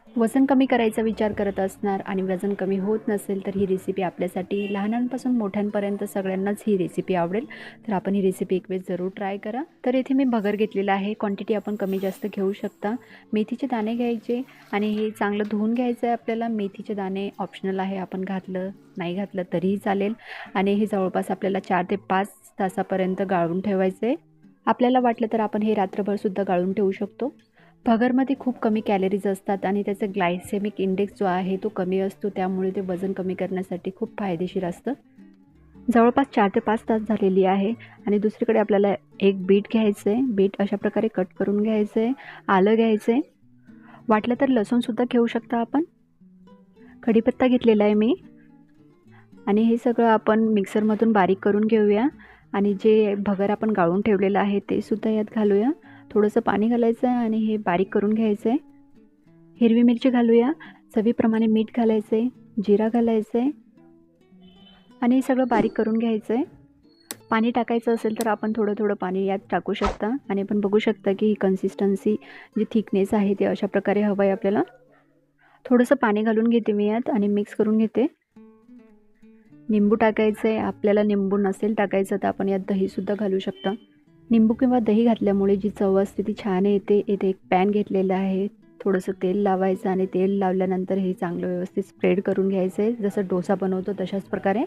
वजन कमी करायचा विचार करत असणार आणि वजन कमी होत नसेल तर ही रेसिपी आपल्यासाठी लहानांपासून मोठ्यांपर्यंत सगळ्यांनाच ही रेसिपी आवडेल. तर आपण ही रेसिपी एक वेळेस जरूर ट्राय करा. तर इथे मी भगर घेतलेला आहे. क्वांटिटी आपण कमी जास्त घेऊ शकता. मेथीचे दाणे घ्यायचे आणि हे चांगलं धुवून घ्यायचं आहे आपल्याला. मेथीचे दाणे ऑप्शनल आहे, आपण घातलं नाही घातलं तरीही चालेल. आणि हे जवळपास आपल्याला 4 ते 5 तासापर्यंत गाळून ठेवायचं आहे. आपल्याला वाटलं तर आपण हे रात्रभरसुद्धा गाळून ठेवू शकतो. भगरमध्ये खूप कमी कॅलरीज असतात आणि त्याचा ग्लायसेमिक इंडेक्स जो आहे तो कमी असतो, त्यामुळे ते वजन कमी करण्यासाठी खूप फायदेशीर असतं. जवळपास 4 ते 5 तास झालेली आहे आणि दुसरीकडे आपल्याला एक बीट घ्यायचं आहे. बीट अशा प्रकारे कट करून घ्यायचं आहे. आलं घ्यायचं आहे. वाटलं तर लसूणसुद्धा घेऊ शकता आपण. कढीपत्ता घेतलेला आहे मी आणि हे सगळं आपण मिक्सरमधून बारीक करून घेऊया आणि जे भगर आपण गाळून ठेवलेलं आहे ते सुद्धा यात घालूया. थोडंसं पाणी घालायचं आहे आणि हे बारीक करून घ्यायचं आहे. हिरवी मिरची घालूया. चवीप्रमाणे मीठ घालायचं आहे. जिरा घालायचं आहे आणि हे सगळं बारीक करून घ्यायचं आहे. पाणी टाकायचं असेल तर आपण थोडं थोडं पाणी यात टाकू शकता आणि आपण बघू शकता की ही कन्सिस्टन्सी जी थिकनेस आहे ते अशा प्रकारे हवं आहे आपल्याला. थोडंसं पाणी घालून घेते मी यात आणि मिक्स करून घेते. निंबू टाकायचं आहे. आपल्याला निंबू नसेल टाकायचं तर आपण यात दहीसुद्धा घालू शकता. निंबू किंवा दही घातल्यामुळे जी चव असते ती छान येते. इथे एक पॅन घेतलेलं आहे. थोडंसं तेल लावायचं आणि तेल लावल्यानंतर हे चांगलं व्यवस्थित स्प्रेड करून घ्यायचं आहे. जसं डोसा बनवतो तशाच प्रकारे.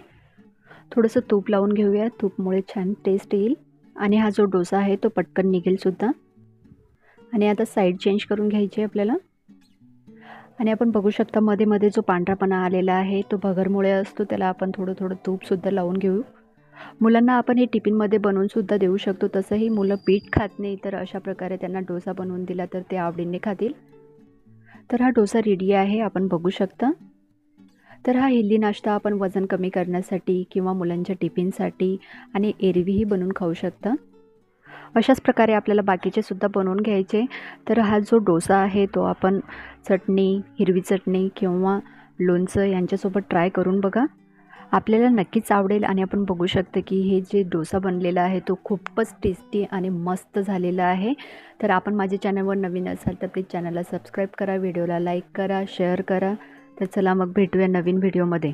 थोडंसं तूप लावून घेऊया. तूपमुळे छान टेस्ट येईल आणि हा जो डोसा आहे तो पटकन निघेलसुद्धा. आणि आता साईड चेंज करून घ्यायची आहे आपल्याला. आणि आपण बघू शकता मध्ये मध्ये जो पांढरापणा आलेला आहे तो भगरमुळे असतो. त्याला आपण थोडं थोडं तूपसुद्धा लावून घेऊ. मुलांना आपण हे टिफिनमध्ये बनवूनसुद्धा देऊ शकतो. तसंही मुलं पीठ खात नाही, तर अशा प्रकारे त्यांना डोसा बनवून दिला तर ते आवडीने खातील. तर हा डोसा रेडी आहे, आपण बघू शकता. तर हा हेल्दी नाश्ता आपण वजन कमी करण्यासाठी किंवा मुलांच्या टिफिनसाठी आणि एरवीही बनवून खाऊ शकता. अशाच प्रकारे आपल्याला बाकीचे सुद्धा बनवून घ्यायचे. तर हा जो डोसा आहे तो आपण चटणी, हिरवी चटणी किंवा लोणचं यांच्यासोबत ट्राय करून बघा. आपल्याला नक्कीच आवडेल आणि आपण बघू शकतो की हे जे डोसा बनलेला आहे तो खूपच टेस्टी आणि मस्त झालेला आहे. तर आपण माझ्या चॅनलवर नवीन असाल तर प्लीज चॅनलला सबस्क्राईब करा, व्हिडिओला लाईक करा, शेअर करा. तर चला मग भेटूया नवीन व्हिडिओमध्ये.